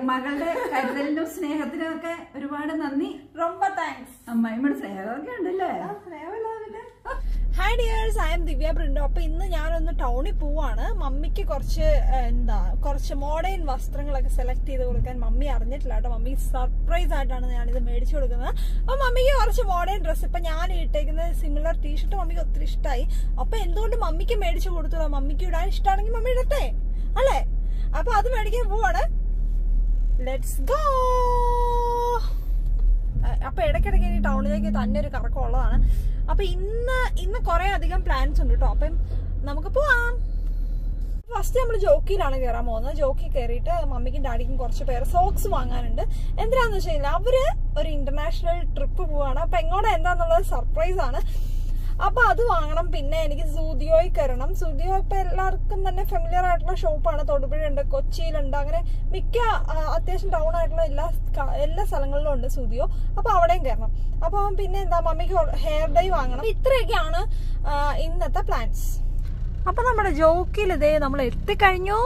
മകളുടെ കരുതലിനും സ്നേഹത്തിനും ഒക്കെ ഒരുപാട് നന്ദി. അമ്മായിമ്മയുടെ സ്നേഹമൊക്കെ ഉണ്ടല്ലേ. ഹായ് ഡിയേഴ്സ്, ഐ എം ദിവ്യ പ്രിൻഡോ. അപ്പൊ ഇന്ന് ഞാനൊന്ന് ടൗണിൽ പോവാണ്. മമ്മിക്ക് കുറച്ച് മോഡേൺ വസ്ത്രങ്ങളൊക്കെ സെലക്ട് ചെയ്ത് കൊടുക്കാൻ മമ്മി അറിഞ്ഞിട്ടില്ല കേട്ടോ. മമ്മി സർപ്രൈസ് ആയിട്ടാണ് ഞാനിത് മേടിച്ചു കൊടുക്കുന്നത്. അപ്പൊ മമ്മിക്ക് കുറച്ച് മോഡേൺ ഡ്രസ്സ്, ഇപ്പൊ ഞാൻ ഇട്ടേക്കുന്ന സിമിലർ ടീഷർട്ട് മമ്മിക്ക് ഒത്തിരി ഇഷ്ടമായി. അപ്പൊ എന്തുകൊണ്ട് മമ്മിക്ക് മേടിച്ചു കൊടുത്തു? മമ്മിക്ക് ഇടാൻ ഇഷ്ടമാണെങ്കിൽ മമ്മി ഇടട്ടെ അല്ലേ? അപ്പൊ അത് മേടിക്കാൻ പോവാണ്. Let's go. അപ്പൊ ഇടയ്ക്കിടയ്ക്ക് ഇനി ടൗണിലേക്ക് തന്നെ ഒരു കറക്കം ഉള്ളതാണ്. അപ്പൊ ഇന്ന് കുറെ അധികം പ്ലാൻസ് ഉണ്ട് കേട്ടോ. അപ്പം നമുക്ക് പോവാം. ഫസ്റ്റ് നമ്മൾ ജോക്കിയിലാണ് കയറാൻ പോകുന്നത്. ജോക്കി കയറിയിട്ട് മമ്മിക്കും ഡാഡിക്കും കുറച്ച് പേര് സോക്സ് വാങ്ങാനുണ്ട്. എന്തിനാന്ന് വെച്ച് കഴിഞ്ഞാൽ അവര് ഒരു ഇന്റർനാഷണൽ ട്രിപ്പ് പോവാണ്. അപ്പൊ എങ്ങോട്ടാ എന്താന്നുള്ളത് സർപ്രൈസ് ആണ്. അപ്പൊ അത് വാങ്ങണം. പിന്നെ എനിക്ക് സൂദിയോയിൽ കയറണം. സൂദിയോ ഇപ്പൊ എല്ലാവർക്കും തന്നെ ഫെമിലിയർ ആയിട്ടുള്ള ഷോപ്പാണ്. തൊടുപുഴയുണ്ട്, കൊച്ചിയിലുണ്ട്, അങ്ങനെ മിക്ക അത്യാവശ്യം ടൗൺ ആയിട്ടുള്ള എല്ലാ സ്ഥലങ്ങളിലും ഉണ്ട് സൂദിയോ. അപ്പൊ അവിടെയും കയറണം. അപ്പൊ പിന്നെ എന്താ, മമ്മിക്ക് ഹെയർ ഡൈ വാങ്ങണം. ഇത്രയൊക്കെയാണ് ഇന്നത്തെ പ്ലാൻസ്. അപ്പൊ നമ്മുടെ ജോക്കിയിൽ ഇതേ നമ്മൾ എത്തിക്കഴിഞ്ഞു.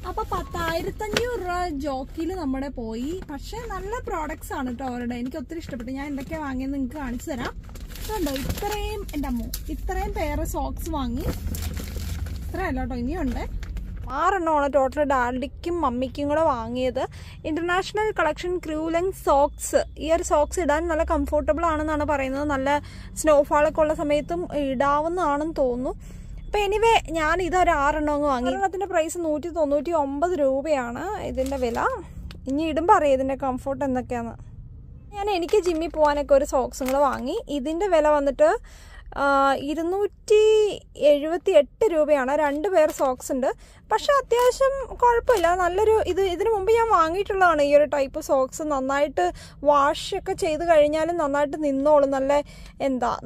അപ്പൊ 10,500 രൂപ ജോക്കിയിൽ നമ്മുടെ പോയി. പക്ഷെ നല്ല പ്രോഡക്ട്സ് ആണ് കേട്ടോ അവരുടെ. എനിക്ക് ഒത്തിരി ഇഷ്ടപ്പെട്ടു. ഞാൻ എന്തൊക്കെയാ വാങ്ങിയെന്ന് നിങ്ങൾക്ക് കാണിച്ചു തരാം. ണ്ടോ ഇത്രയും പേര് സോക്സ് വാങ്ങി. ഇത്രയല്ല കേട്ടോ, ഇനിയുണ്ട്. 6 എണ്ണമാണ് ടോട്ടൽ ഡാഡിക്കും മമ്മിക്കും കൂടെ വാങ്ങിയത്. International collection crew length socks. ഈ ഒരു സോക്സ് ഇടാൻ നല്ല കംഫർട്ടബിൾ ആണെന്നാണ് പറയുന്നത്. നല്ല സ്നോഫാളൊക്കെ ഉള്ള സമയത്തും ഇടാവുന്നതാണെന്ന് തോന്നുന്നു. അപ്പൊ എനിവേ ഞാൻ ഇതൊരു 6 എണ്ണം അങ്ങ് വാങ്ങി. ഇതിന്റെ പ്രൈസ് 199 രൂപയാണ് ഇതിന്റെ വില. ഇനി ഇടുമ്പോൾ അറിയാം ഇതിന്റെ കംഫർട്ട് എന്തൊക്കെയാന്ന്. എനിക്ക് ജിമ്മിൽ പോകാനൊക്കെ ഒരു സോക്സും കൂടെ വാങ്ങി. ഇതിന്റെ വില വന്നിട്ട് 278 രൂപയാണ്. 2 പേർ സോക്സ് ഉണ്ട്. പക്ഷെ അത്യാവശ്യം കുഴപ്പമില്ല, നല്ലൊരു ഇതിനു മുമ്പ് ഞാൻ വാങ്ങിയിട്ടുള്ളതാണ് ഈ ഒരു ടൈപ്പ് സോക്സ്. നന്നായിട്ട് വാഷ് ഒക്കെ ചെയ്ത് കഴിഞ്ഞാലും നന്നായിട്ട് നിന്നോളും.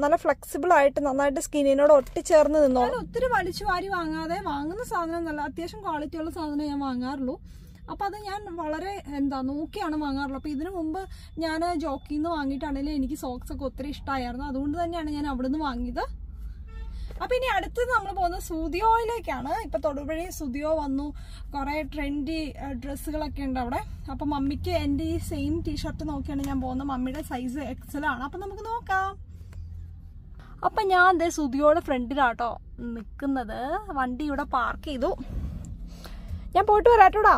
നല്ല ഫ്ലെക്സിബിൾ ആയിട്ട് നന്നായിട്ട് സ്കിന്നിനോട് ഒട്ടിച്ചേർന്ന് നിന്നോളും. ഒത്തിരി വലിച്ചു വാരി വാങ്ങാതെ വാങ്ങുന്ന സാധനം നല്ല അത്യാവശ്യം ക്വാളിറ്റി ഉള്ള സാധനം ഞാൻ വാങ്ങാറുള്ളൂ. അപ്പൊ അത് ഞാൻ വളരെ നോക്കിയാണ് വാങ്ങാറുള്ളത്. അപ്പൊ ഇതിനു മുമ്പ് ഞാൻ ജോക്കിന്ന് വാങ്ങിയിട്ടാണെങ്കിലും എനിക്ക് സോക്സ് ഒക്കെ ഒത്തിരി ഇഷ്ടമായിരുന്നു. അതുകൊണ്ട് തന്നെയാണ് ഞാൻ അവിടെ നിന്ന് വാങ്ങിയത്. അപ്പൊ ഇനി അടുത്തത് നമ്മൾ പോകുന്നത് സൂദിയോയിലേക്കാണ്. ഇപ്പൊ തൊടുപുഴയിൽ സുദിയോ വന്നു. കുറെ ട്രെൻഡി ഡ്രസ്സുകളൊക്കെ ഉണ്ട് അവിടെ. അപ്പൊ മമ്മിക്ക് എന്റെ ഈ സെയിം ടീഷർട്ട് നോക്കിയാണ് ഞാൻ പോകുന്നത്. മമ്മിയുടെ സൈസ് XL ആണ്. അപ്പൊ നമുക്ക് നോക്കാം. അപ്പൊ ഞാൻ സുദിയോയുടെ ഫ്രണ്ടിലാട്ടോ നിക്കുന്നത്. വണ്ടി ഇവിടെ പാർക്ക് ചെയ്തു. ഞാൻ പോയിട്ട് വരാട്ടോടാ.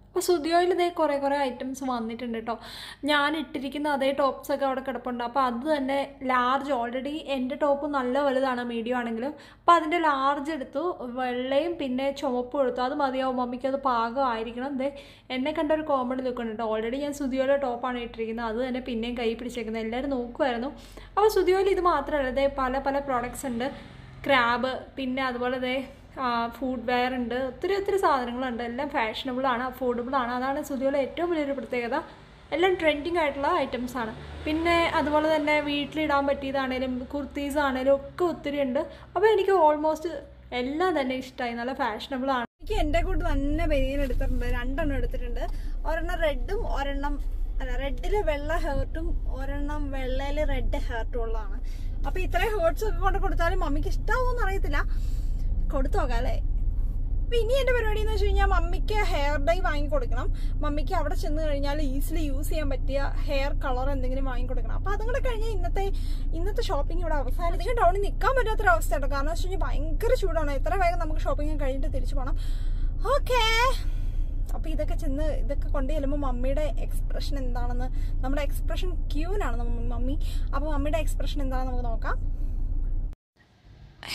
അപ്പോൾ സുദിയോയിൽ ഇതേ കുറേ ഐറ്റംസ് വന്നിട്ടുണ്ട് കേട്ടോ. ഞാൻ ഇട്ടിരിക്കുന്ന അതേ ടോപ്സൊക്കെ അവിടെ കിടപ്പുണ്ട്. അപ്പോൾ അത് തന്നെ ലാർജ്, ഓൾറെഡി എൻ്റെ ടോപ്പ് നല്ല വലുതാണ്, മീഡിയം ആണെങ്കിലും. അപ്പോൾ അതിൻ്റെ ലാർജ് എടുത്തു. വെള്ളയും പിന്നെ ചുവപ്പും എടുത്തു. അത് മതിയാവും, മമ്മിക്ക് അത് പാകമായിരിക്കണം. എന്നെ കണ്ട ഒരു കോമഡി ലുക്കുണ്ട് കേട്ടോ. ഓൾറെഡി ഞാൻ സുദിയോയിലെ ടോപ്പാണ് ഇട്ടിരിക്കുന്നത്. അത് തന്നെ പിന്നെയും കൈ പിടിച്ചേക്കുന്നത്. എല്ലാവരും നോക്കുമായിരുന്നു. അപ്പോൾ സുദിയോയിൽ ഇത് മാത്രമല്ല, പല പ്രോഡക്റ്റ്സ് ഉണ്ട്. ക്രാബ്, പിന്നെ അതുപോലെ ഫുഡ് വെയർ ഉണ്ട്. ഒത്തിരി സാധനങ്ങളുണ്ട്. എല്ലാം ഫാഷനബിളാണ്, അഫോർഡബിളാണ്. അതാണ് സുദിയോയിലെ ഏറ്റവും വലിയൊരു പ്രത്യേകത. എല്ലാം ട്രെൻഡിങ് ആയിട്ടുള്ള ഐറ്റംസാണ്. പിന്നെ അതുപോലെ തന്നെ വീട്ടിലിടാൻ പറ്റിയതാണേലും കുർത്തീസ് ആണേലും ഒക്കെ ഒത്തിരി ഉണ്ട്. അപ്പോൾ എനിക്ക് ഓൾമോസ്റ്റ് എല്ലാം തന്നെ ഇഷ്ടമായി. നല്ല ഫാഷനബിളാണ്. എനിക്ക് എൻ്റെ കൂട്ട് തന്നെ ബനിയൻ എടുത്തിട്ടുണ്ട്. 2 എണ്ണം എടുത്തിട്ടുണ്ട്. ഒരെണ്ണം റെഡും റെഡില് വെള്ള ഹേർട്ടും ഒരെണ്ണം വെള്ളയില് റെഡ് ഹേർട്ടും ഉള്ളതാണ്. അപ്പൊ ഇത്രയും ഹേർട്സ് ഒക്കെ കൊണ്ട് കൊടുത്താലും മമ്മിക്ക് ഇഷ്ടാവോന്ന് അറിയത്തില്ല. കൊടുത്തു നോക്കാം അല്ലേ. അപ്പൊ ഇനി എന്റെ പരിപാടി എന്ന് വെച്ച് കഴിഞ്ഞാൽ മമ്മിക്ക് ഹെയർ ഡൈ വാങ്ങിക്കൊടുക്കണം. മമ്മിക്ക് അവിടെ ചെന്ന് കഴിഞ്ഞാൽ ഈസിലി യൂസ് ചെയ്യാൻ പറ്റിയ ഹെയർ കളർ എന്തെങ്കിലും വാങ്ങിക്കൊടുക്കണം. അപ്പൊ അതും കൂടെ കഴിഞ്ഞാൽ ഇന്നത്തെ ഷോപ്പിംഗ് ഇവിടെ അവസാനിക്കും. ടൗണിൽ നിൽക്കാൻ പറ്റാത്തൊരവസ്ഥ കേട്ടോ. കാരണം വെച്ച് കഴിഞ്ഞാൽ ഭയങ്കര ചൂടാണ്. എത്ര വേഗം നമുക്ക് ഷോപ്പിംഗ് കഴിഞ്ഞിട്ട് തിരിച്ചു പോകണം. ഓക്കേ. അപ്പൊ ഇതൊക്കെ കൊണ്ട് ചെല്ലുമ്പോൾ മമ്മിയുടെ എക്സ്പ്രഷൻ എന്താണെന്ന്, നമ്മുടെ എക്സ്പ്രഷൻ ക്യൂനാണ് മമ്മി. അപ്പൊ മമ്മിയുടെ എക്സ്പ്രഷൻ എന്താണെന്ന് നമുക്ക് നോക്കാം.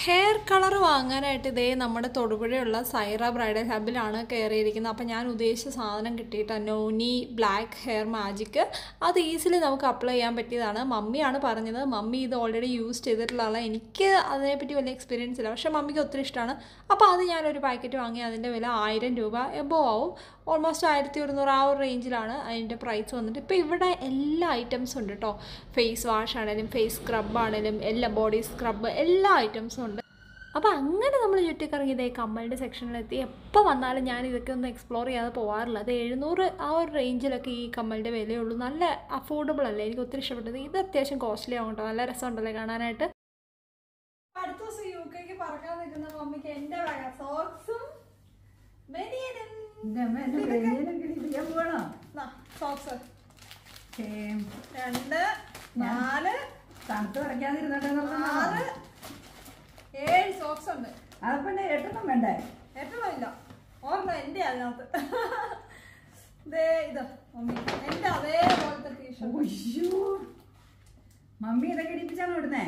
ഹെയർ കളർ വാങ്ങാനായിട്ട് നമ്മുടെ തൊടുപുഴയുള്ള സൈറ ബ്രൈഡൽ ഹബിലാണ് കയറിയിരിക്കുന്നത്. അപ്പോൾ ഞാൻ ഉദ്ദേശിച്ച സാധനം കിട്ടിയിട്ട് നോനി ബ്ലാക്ക് ഹെയർ മാജിക്. അത് ഈസിലി നമുക്ക് അപ്ലൈ ചെയ്യാൻ പറ്റിയതാണ്. മമ്മിയാണ് പറഞ്ഞത്. മമ്മി ഇത് ഓൾറെഡി യൂസ് ചെയ്തിട്ടുള്ള. എനിക്ക് അതിനെപ്പറ്റി വലിയ എക്സ്പീരിയൻസ് ഇല്ല, പക്ഷേ മമ്മിക്ക് ഒത്തിരി ഇഷ്ടമാണ്. അപ്പോൾ അത് ഞാനൊരു പാക്കറ്റ് വാങ്ങി. അതിൻ്റെ വില 1000 രൂപ എബോവ് ആവും. ഓൾമോസ്റ്റ് 1100 ആ ഒരു റേഞ്ചിലാണ് അതിൻ്റെ പ്രൈസ് വന്നിട്ട്. ഇപ്പോൾ ഇവിടെ എല്ലാ ഐറ്റംസും ഉണ്ട് കേട്ടോ. ഫേസ് വാഷ് ആണെങ്കിലും ഫേസ് സ്ക്രബ് ആണെങ്കിലും എല്ലാം, ബോഡി സ്ക്രബ്, എല്ലാ ഐറ്റംസും ഉണ്ട്. അപ്പോൾ അങ്ങനെ നമ്മൾ ചുറ്റിക്കറങ്ങി കമ്മലിൻ്റെ സെക്ഷനിലെത്തി. എപ്പോൾ വന്നാലും ഞാൻ ഇതൊക്കെ ഒന്ന് എക്സ്പ്ലോർ ചെയ്യാതെ പോകാറില്ല. അത് 700 ആ ഒരു റേഞ്ചിലൊക്കെ ഈ കമ്മലിൻ്റെ വിലയുള്ളൂ. നല്ല അഫോർഡബിൾ അല്ലേ. എനിക്ക് ഒത്തിരി ഇഷ്ടപ്പെട്ടത്. ഇത് അത്യാവശ്യം കോസ്റ്റ്ലി ആവും കേട്ടോ. നല്ല രസമുണ്ടല്ലേ കാണാനായിട്ട്. അടുത്ത ദിവസം UK പറക്കാൻ നിൽക്കുന്ന മമ്മിക്ക് എൻ്റെ സോക്സും എന്റെ അമ്മ എന്നെ വെളിയിലൊക്കെ ഇരിക്കാൻ പോകണോ? സോക്സ് ഏം, 2 4 തണുത്ത് വരയ്ക്കാതിരുന്നോട്ടെ 6 7 സോക്സ് ഉണ്ട്. അത് പിന്നെ 8 വേണ്ടേ? ഏറ്റവും ഇല്ല ഓർമ്മ എന്റെ അതിനകത്ത്. ദേ ഇത് മമ്മി എന്റെ അതേപോലത്തെ ടീഷർട്ട്. ഉയ്യോ, മമ്മി ഇതൊക്കെ ഇടിപ്പിച്ചാണോ ഇടുന്നേ?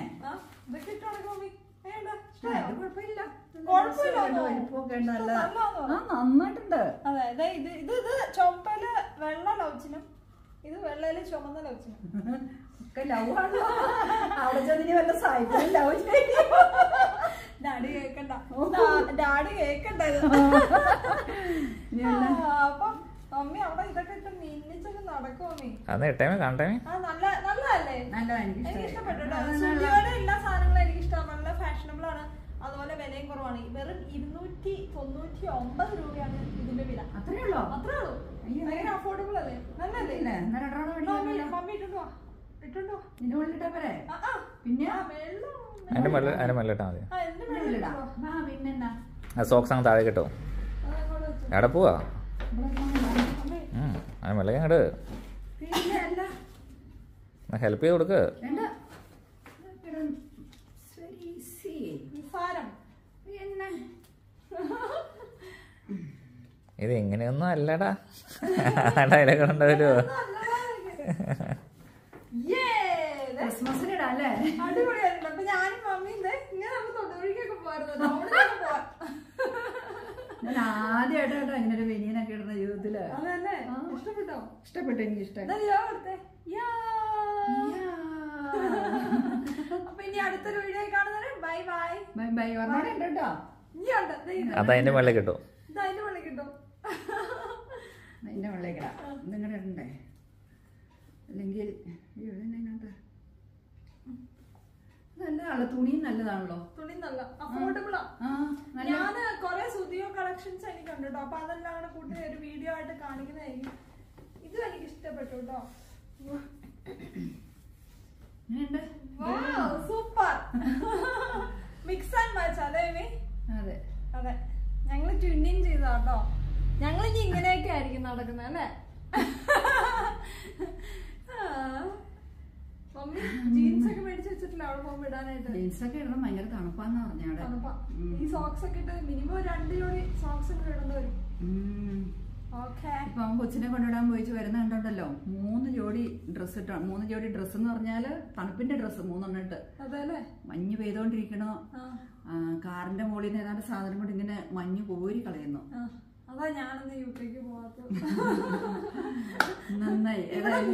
ഇതൊക്കെ ഇട്ടാണ് മമ്മി. അത് കുഴപ്പമില്ല, വലിപ്പമൊക്കെ നന്നായിട്ടുണ്ട്. അതെ ഇത് ഇത് ഇത് ചുമപ്പല് വെള്ള ലൗച്ചിനും ഇത് വെള്ളയില് ചുമന്ന ലൗച്ചിനും ഒക്കെ ലവ് ആണോ? അവിടെ ചെന്നിന് വല്ല സൈക്കിളും ലവ് ഡാഡി കേക്കണ്ട, ഡാഡി കേക്കണ്ട ഇത്. അപ്പം മമ്മി അവിടെ ഇതൊക്കെ ഇട്ട് മിന്നിച്ചൊക്കെ നടക്കും മമ്മി. നല്ല നല്ലതല്ലേ? എനിക്ക് ഇഷ്ടപ്പെട്ടു. സുഡിയോയുടെ എല്ലാ സാധനങ്ങളും എനിക്ക് ഇഷ്ടമാണ്. നല്ല ഫാഷനബിൾ ആണ്, അതുപോലെ വിലയും കുറവാണ്. വെറും 299 രൂപയാണ് ഇതിന്റെ വില. അത്രേ ഉള്ളൂ? അത്രേ ഉള്ളൂ. ഭയങ്കര അഫോർഡബിൾ അല്ലേ? നല്ലല്ലേ? മമ്മി ഇട്ടുണ്ടോ? ഇട്ടുണ്ടോ? നിന്റെ ഉള്ളിട്ടാ പോരെ? പിന്നെ പിന്നെന്നാ സോക്സ് അങ്ങ് താഴെ കിട്ടും. എവിടെ പോവാ? മെല്ലെ അങ്ങട് ഹെൽപ്പ് ചെയ്ത് കൊടുക്ക്. ഇത് എങ്ങനെയൊന്നും അല്ലടാ, ഡയലോഗ് ഉണ്ടല്ലോ. ക്രിസ്മസിനിടാല്ലേ? അടിപൊളിയായിരുന്നു. അപ്പൊ ഞാനും മമ്മിയും ഇങ്ങനെ തൊടുപുഴക്കൊക്കെ പോയിരുന്നു. ഞാൻ ആദ്യമായിട്ടോ ഇങ്ങനെ ഒരു ബനിയനൊക്കെ ഇടുന്ന ജീവിതത്തില്. ഇഷ്ടപ്പെട്ടോ? ഇഷ്ടപ്പെട്ടു, എനിക്ക് ഇഷ്ടം. അപ്പൊ ഇനി അടുത്തൊരു വീഡിയോ കാണുന്നത് ബൈ ബൈ. Bye bye. കേട്ടോ അതതിന്റെ വെള്ളം കിട്ടും. അതിന്റെ വെള്ളം കിട്ടും. അതിന്റെ വെള്ളേക്കടാ നിങ്ങളുടെ ഇടണ്ടേ? അല്ലെങ്കിൽ നല്ലതാണല്ലോ, തുണിയും നല്ലതാണല്ലോ. തുണി നല്ല അഫോർഡബിൾ ആണ്. ഞാൻ കൊറേ സുദിയോ കളക്ഷൻസ് എനിക്ക് ഉണ്ട് കേട്ടോ. അപ്പൊ അതെല്ലാം കൂടെ കൂട്ടി ഒരു വീഡിയോ ആയിട്ട് കാണിക്കുന്നതായിരിക്കും. ഇതും എനിക്ക് ഇഷ്ടപ്പെട്ടു കേട്ടോ. Super mix and match. അതെ അതെ അതെ, ഞങ്ങള് ട്വിന്നിങ് ചെയ്താ കേട്ടോ. ഞങ്ങൾ ഇനി ഇങ്ങനെയൊക്കെ ആയിരിക്കും നടക്കുന്നത് അല്ലേ? മമ്മി ജീൻസ് ഒക്കെ മേടിച്ച് വെച്ചിട്ടില്ല അവിടെ പോകുമ്പോ ഇടാനായിട്ട്. ജീൻസ് ഒക്കെ ഇടണം, ഭയങ്കര തണുപ്പാന്ന് പറഞ്ഞ. ഈ സോക്സ് ഒക്കെ ഇട്ട് മിനിമം 2 ജോഡി സോക്സ് ഒക്കെ ഇടേണ്ടി വരും. ഇപ്പൊ അവൻ കൊച്ചിനെ കൊണ്ടിടാൻ പോയിച്ച് വരുന്ന കണ്ടോണ്ടല്ലോ, 3 ജോഡി ഡ്രസ് ഇട്ടാണ്. 3 ജോഡി ഡ്രസ് എന്ന് പറഞ്ഞാല് തണുപ്പിന്റെ ഡ്രസ്സ് 3 ഇട്ട്. അതെല്ലേ? മഞ്ഞ് പെയ്തോണ്ടിരിക്കണോ, കാറിന്റെ മുകളിൽ നിന്ന് ഏതാണ്ട് സാധനം കൊണ്ട് ഇങ്ങനെ മഞ്ഞ് കോരി കളയുന്നു. അതാ ഞാനൊന്ന് യുകെക്ക് പോവാത്തത്. നന്നായി.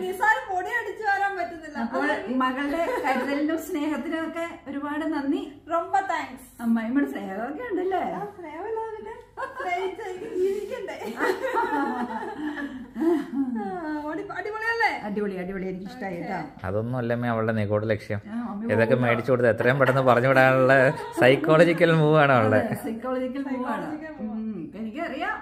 നിസാരം പൊടി അടിച്ചു വരാൻ പറ്റുന്നില്ല. അപ്പോൾ മകളുടെ കരുതലിനും സ്നേഹത്തിനും ഒക്കെ ഒരുപാട് നന്ദി. ரொம்ப താങ്ക്സ്. അമ്മായിമ്മയുടെ സ്നേഹമൊക്കെ ഉണ്ടല്ലേ? ജീവിക്കണ്ടേ? അടിപൊളിയല്ലേ? അടിപൊളി അടിപൊളി, എനിക്ക് ഇഷ്ടമായി കേട്ടോ. അതൊന്നും അല്ലമ്മേ അവളുടെ നിഗൂഢ ലക്ഷ്യം. ഇതൊക്കെ മേടിച്ചു കൊടുത്ത് എത്രയും പെട്ടെന്ന് പറഞ്ഞു വിടാനുള്ള സൈക്കോളജിക്കൽ മൂവ് ആണ് അവളുടെ. സൈക്കോളജിക്കൽ മൂവ് ആണ്. എനിക്കറിയാം.